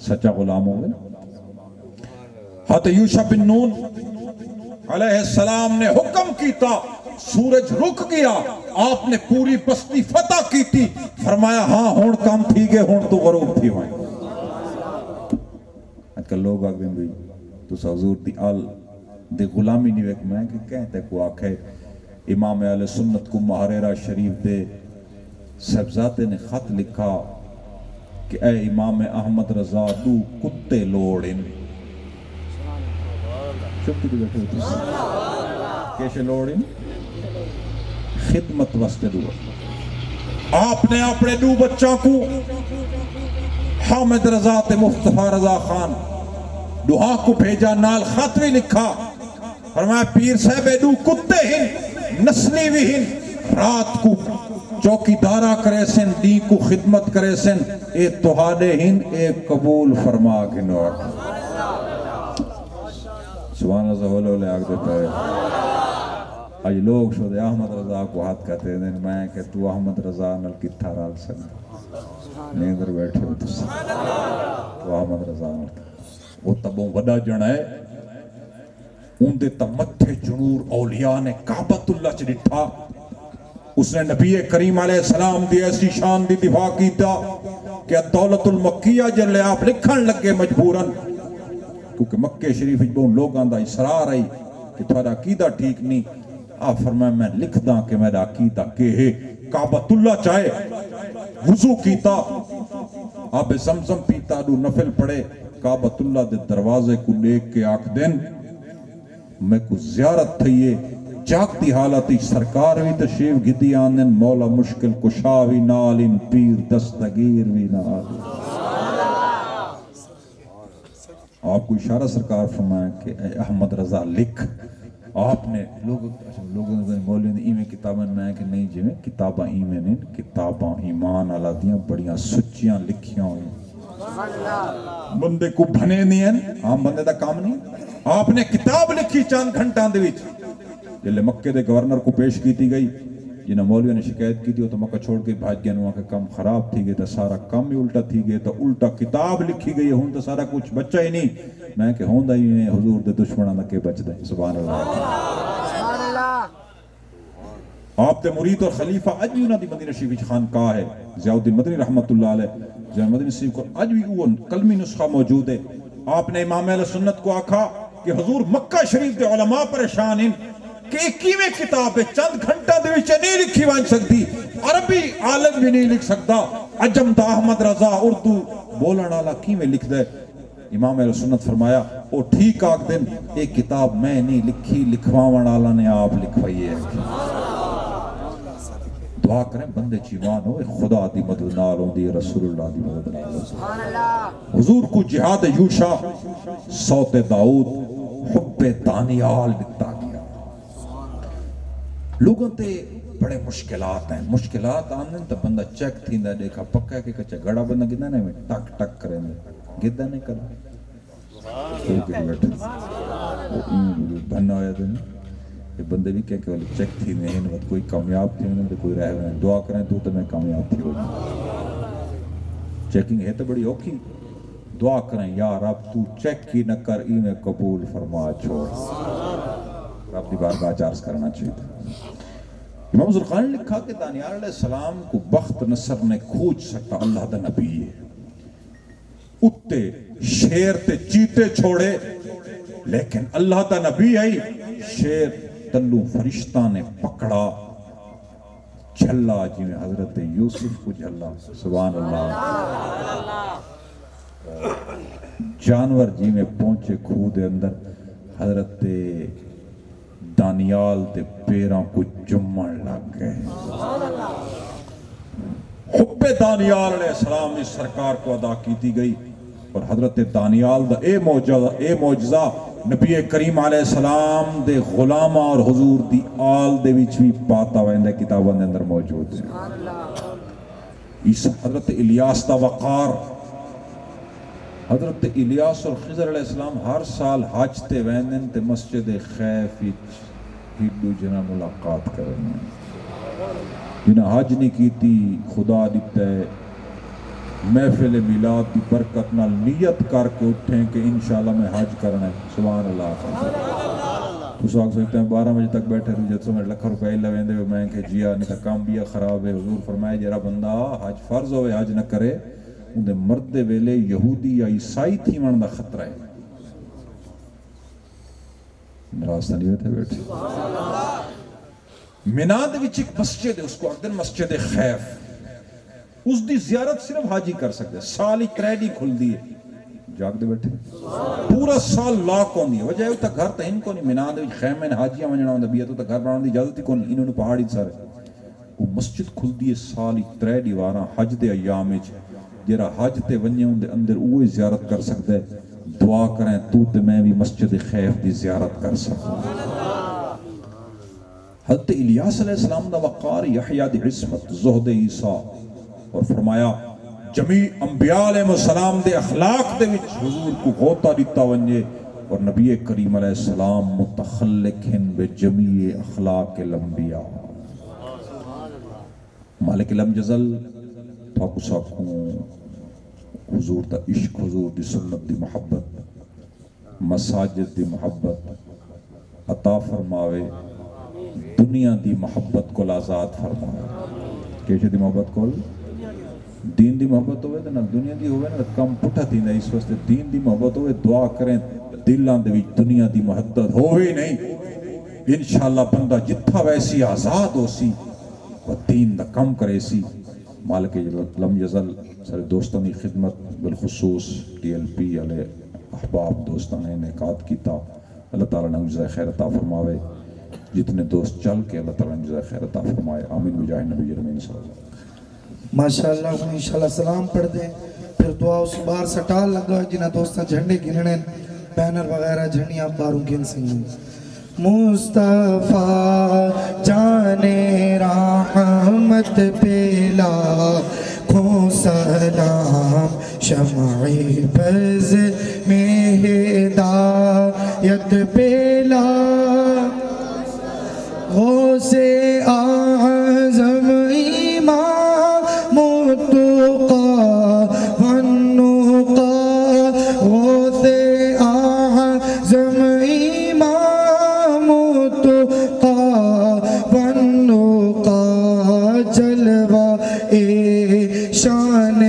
سچا غلام ہوئے حضرت یوشع بن نون علیہ السلام نے حکم کیتا سورج رک گیا آپ نے پوری بستی فتح کی تھی فرمایا ہاں ہون کام تھی گئے ہون تو غروب تھی وائیں آج کل لوگ آگئے بھی تو حضور دی آل دے غلامی نہیں ویک میں کہ کہتے کو آکھے امام اہل سنت کو محررہ شریف دے صاحبزادے نے خط لکھا کہ اے امام احمد رضا دو کتے لوڑن چپ کی بیٹھے ہوتے کیسے لوڑن خدمت واسطے دو آپ نے اپنے دو بچوں کو حامد رضا تے مصطفیٰ رضا خان دعا کو بھیجا نال خط بھی لکھا فرمایا پیر صاحب دو کتے ہن نسلی بھی ہن رات کو چوکی دارہ کرے سن دی کو خدمت کرے سن اے توہاڈے ہن اے قبول فرما کے نوٹ سبحان اللہ ہولے ہولے آگ دیتا ہے آج لوگ شدے احمد رضا کو ہاتھ کہتے ہیں میں کہ تو احمد رضا نل کتھا رال سکتا نیندر بیٹھے ہوتے سے تو احمد رضا نل وہ تبوں وڈا جڑا ہے ان دے تمتھے جنور اولیاء نے کعبۃ اللہ چ ڈٹھا اس نے نبی کریم علیہ السلام دی ایسی شان دی دفاع کیتا کہ دولت المکیہ جلے آپ لکھن لگے مجبوراً کیونکہ مکہ شریف بہن لوگاں دا اصرار آئی کہ تھوڑا عقیدہ ٹھیک نہیں آپ فرمائے میں لکھ دا کہ میرا عقیدہ کہ ہے کعبۃ اللہ چاہے وضو کیتا آپ زمزم پیتا دو نفل پڑے کعبۃ اللہ دے دروازے کو لے کے آکھ دن میں کو زیارت تھئیے جاگتی حالتی سرکار بھی تشریف گھتی آنن مولا مشکل کشاوی نالن پیر دستگیر بھی نال آپ کو اشارہ سرکار فرمائے کہ اے احمد رضا لکھ آپ نے لوگوں نے مولوی نے ایمیں کتابیں میں کہ نہیں جی میں کتاباں ایمیں نہیں کتاباں ایمان علا دیاں بڑیاں سچیاں لکھیاں ہوئیں بندے کو بھنے نہیں ہیں عام بندے دا کام نہیں آپ نے کتاب لکھی چاند گھنٹاں دے وچ جلے مکے دے گورنر کو پیش کیتی گئی جنہ مولویوں نے شکایت کی تھی تو مکہ چھوڑ کے بھاج گیا نواں کہ کم خراب تھی گئے تو سارا کم ہی الٹا تھی گئے تو الٹا کتاب لکھی گئی ہون تو سارا کچھ بچہ ہی نہیں میں کہ ہون دا ہی نہیں حضور دے دشمنہ کے بچ دیں سبحان اللہ آپ تے مرید اور خلیفہ اج بھی انہاں دی مدینہ شریف خانقاہ ہے ضیاء الدین مدنی رحمت اللہ علیہ ضیاء مدنی شریف کو اج بھی وہ کلمی نسخہ موجود ہے آپ نے امام اہل سنت کو آکھا کہ حضور مکہ شریف دے علماء پریشان ہیں کہ اکیویں کتاب ہے چند گھنٹہ دے وچے نہیں لکھی وان سکتی عربی عالم بھی نہیں لکھ سکتا عجم دا احمد رضا اردو بولن والا کیویں لکھ دے امام اہل سنت فرمایا او ٹھیک آکھ دن ایک کتاب میں نہیں لکھی لکھواون والا نے آپ لکھوائی ہے دعا کریں بندے چیوان ہوئے خدا دی مدد نال ہوندی رسول اللہ دی مدد نال ہوندی حضور کو جہاد یوشا صوت داؤد حب دانیال لکھتا گیا لوگوں تے بڑے مشکلات ہیں مشکلات آنے تو بندہ چیک تھی نہ دیکھا پکا ہے کہ کچھ گڑا بندہ گدہ نہیں میں ٹک ٹک کریں گے گدہ نہیں کریں کوئی کہ بیٹھے بھننا ہویا دے یہ بندے بھی کہہ کہ والی چیک تھی نہیں وقت کوئی کامیاب تھی نہیں کوئی رہ ہوئے دعا کریں تو میں کامیاب تھی ہوگی چیکنگ ہے تو بڑی اوکھی دعا کریں یا رب تو چیک کی نہ کر ای میں قبول فرما چھوڑ رب دی بارگاہ چارز کرنا چاہیے تھا امام زرقانی نے لکھا کہ دانیال علیہ السلام کو بخت نصر نے کھوج سکتا اللہ دا نبی ہے اتے شیر تے چیتے چھوڑے لیکن اللہ دا نبی ہے شیر تلو فرشتہ نے پکڑا جھلا جی میں حضرت یوسف کو جھلا سبحان اللہ جانور جی میں پہنچے کھو دے اندر حضرت دانیال دے پیروں کو جمعن لگ گئے حب دانیال علیہ السلام اس سرکار کو ادا کیتی گئی اور حضرت دانیال دا اے معجزہ نبی کریم علیہ السلام دے غلامہ اور حضور دی آل دے وچ بھی پاتا ویندے کتابوں دے اندر موجود ہے اس حضرت الیاس دا وقار حضرت الیاس اور خضر علیہ السلام ہر سال حج تے ویندن تے مسجد خیف ہیڈو جنہ ملاقات کرنے جنہ حج نہیں کیتی خدا دیتا ہے محفل میلاد دی برکت نال نیت کر کے اٹھیں کہ انشاءاللہ میں حج کرنا ہے سبحان اللہ اس وقت سوچتے ہیں 12 بجے تک بیٹھے رہے جت سو میں لکھ روپے لویں دے میں کہ جیا نہیں تھا کام بھی خراب ہے حضور فرمائے جرا بندہ حج فرض ہوئے حج نہ کرے ان دے مرد ویلے یہودی یا عیسائی تھی من دا خطرہ ہے ناراض نہیں ہوئے تھے بیٹھے. مینا دے وچ ایک مسجد ہے, اس کو آخدے مسجد خیف. اس دی زیارت صرف حاجی کر سکتے, سال ہی 3 دی کھل دی ہے. جاگ دے بیٹھے پورا سال لاک ہوندی ہے. وجہ ہے تا گھر تا ان کو نہیں, مینا دے وچ خیمے نے حاجیاں ونجنا ہوندا, بیت تا گھر بناون دی اجازت ہی کون, انہوں نے پہاڑی سارے. وہ مسجد کھل دی ہے سال ہی 3 دیواراں حج دے ایام وچ. جڑا حج تے ونجے اون دے اندر اوہی زیارت کر سکدا ہے. دعا کریں تو تے میں بھی مسجد خیف دی زیارت کر سکوں. حضرت الیاس علیہ السلام دا وقار, یحییٰ دی عصمت, زہد عیسیٰ, اور فرمایا جمیع انبیاء علیہ السلام دے اخلاق دے وچ حضور کو غوطہ دیتا ونجے, اور نبی کریم علیہ السلام متخلق ہیں بجمیع اخلاق الانبیاء. مالک لم جزل تھاکو ساکھوں حضور دا عشق, حضور دی سنت دی محبت, مساجد دی محبت عطا فرماوے, دنیا دی محبت کو آزاد فرماوے. کیسے دی محبت کو دین دی محبت ہوئے نا, دنیا دی ہوئے نا کم پٹھا تھی نا. اس واسطے دین دی محبت ہوئے, دعا کریں دلان دے وچ دنیا دی محبت ہوئے نہیں. انشاءاللہ بندہ جتھا ویسی آزاد ہو سی و دین دا کم کرے سی. مالک لم یزل سارے دوستان کی خدمت, بالخصوص TLP علیہ احباب دوستان نے انعقاد کیتا. اللہ تعالیٰ نے جزائے خیر عطا فرماوے. جتنے دوست چل کے اللہ تعالیٰ نے جزائے خیر عطا فرمائے. آمین بجاہ نبی امین صلی اللہ علیہ وسلم. ماشاءاللہ انشاءاللہ سلام پڑھ دیں, پھر دعا اس بار سٹال لگا جنہ دوستہ جھنڈے گننے, بینر وغیرہ جھنڈیاں باروں گن سنگیں. مصطفیٰ جان رحمت پیلا کو سلام, شمع بز میں ہدایت پیلا, غوث اعظم امام التقا والنقا, غوث اعظم امام التقا والنقا, جلوہ شان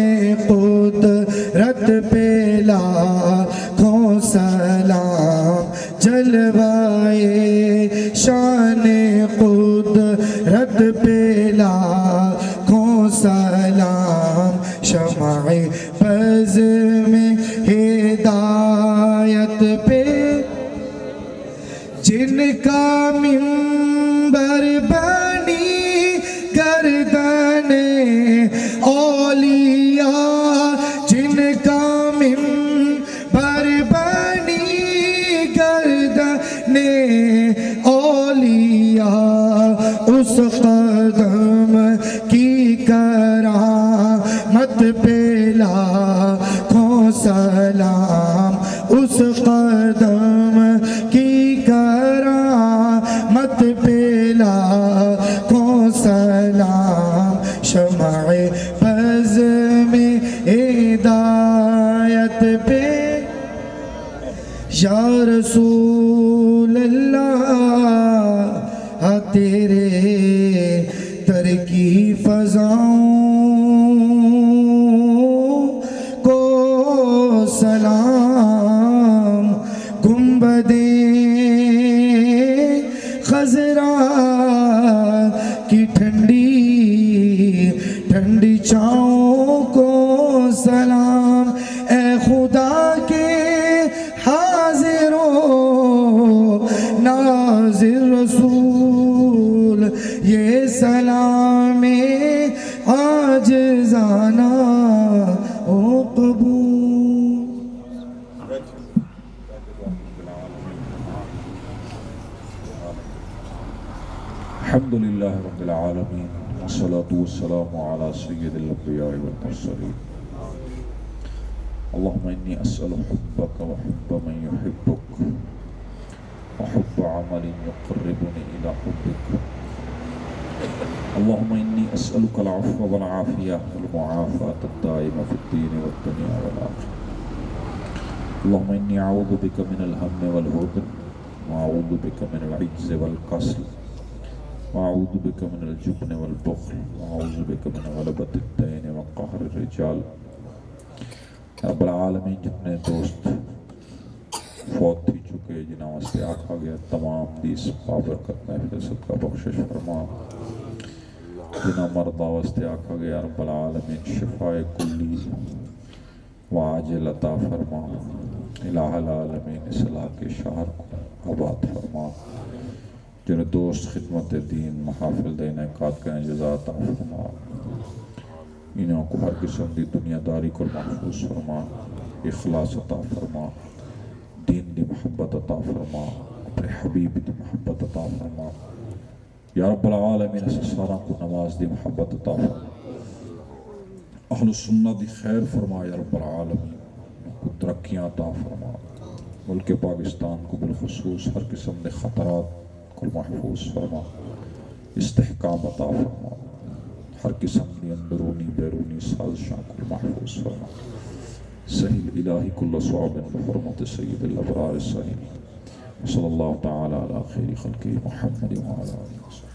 قدرت پیلا کو سلام, جلوہ شان قدرت پیلا کو سلام, شمع بز میں ہدایت پہ جن کا منبر بنی گردن اولیاء, جن کا منبر بنی گردن اولیاء, اس قدم کی کرامت پیلا کو سلام, اس قدم کی کرامت پیلا کو سلام, شمع بز میں ہدایت پہ یا رسول اللہ, تیرے در کی فضاؤں کو سلام, گنبدیں خضرا کی ٹھنڈی ٹھنڈی چھاؤں کو سلام, اے خدا کے حاضر و ناظر رسول, یہ سلام عاجزانہ او قبول. الحمدللہ رب العالمین, والصلاة والسلام على سید الانبیاء والمرسلین. اللهم إني أسأل حبك وحب من يحبك وحب عمل يقربني إلى حبك. اللهم إني أسألك العفو والعافية والمعافاة الدائمة في الدين والدنيا والآخرة. اللهم إني أعوذ بك من الهم والحزن, وأعوذ بك من العجز والكسل, وأعوذ بك من الجبن والبخل, وأعوذ بك من غلبة الدين وقهر الرجال. رب العالمین جتنے دوست فوت ہی چکے کے جنہاں واسطے آکھا گیا تمام دی اس بابرکت محفل صدقہ بخشش فرما، جنہاں مردہ واسطے آکھا گیا رب العالمین شفاء کلی وعاجل عطا فرما، الہ العالمین اصلاح کے شہر کو آباد فرما، جن دوست خدمت دین محافل دین انعقاد کریں جزا عطا فرما، انہوں کو ہر قسم دی دنیا داری کو محفوظ فرما، اخلاص عطا فرما، دین دی محبت عطا فرما، اپنے حبیب دی محبت عطا فرما، یا رب العالمین اس سارا کو نماز دی محبت عطا فرما، اہل سنہ دی خیر فرما یا رب العالمین، کو ترقیاں عطا فرما، ملک پاکستان کو بالخصوص ہر قسم دے خطرات کو محفوظ فرما، استحکام عطا فرما، ہر قسم دی اندرونی بیرونی سازشاں کو محفوظ فرما، سہیل الہی کل صعب بحرمت سید الابرار السہیل، صلی اللہ تعالی علی خیر خلقی محمد وعلی آلہ وصحبہ۔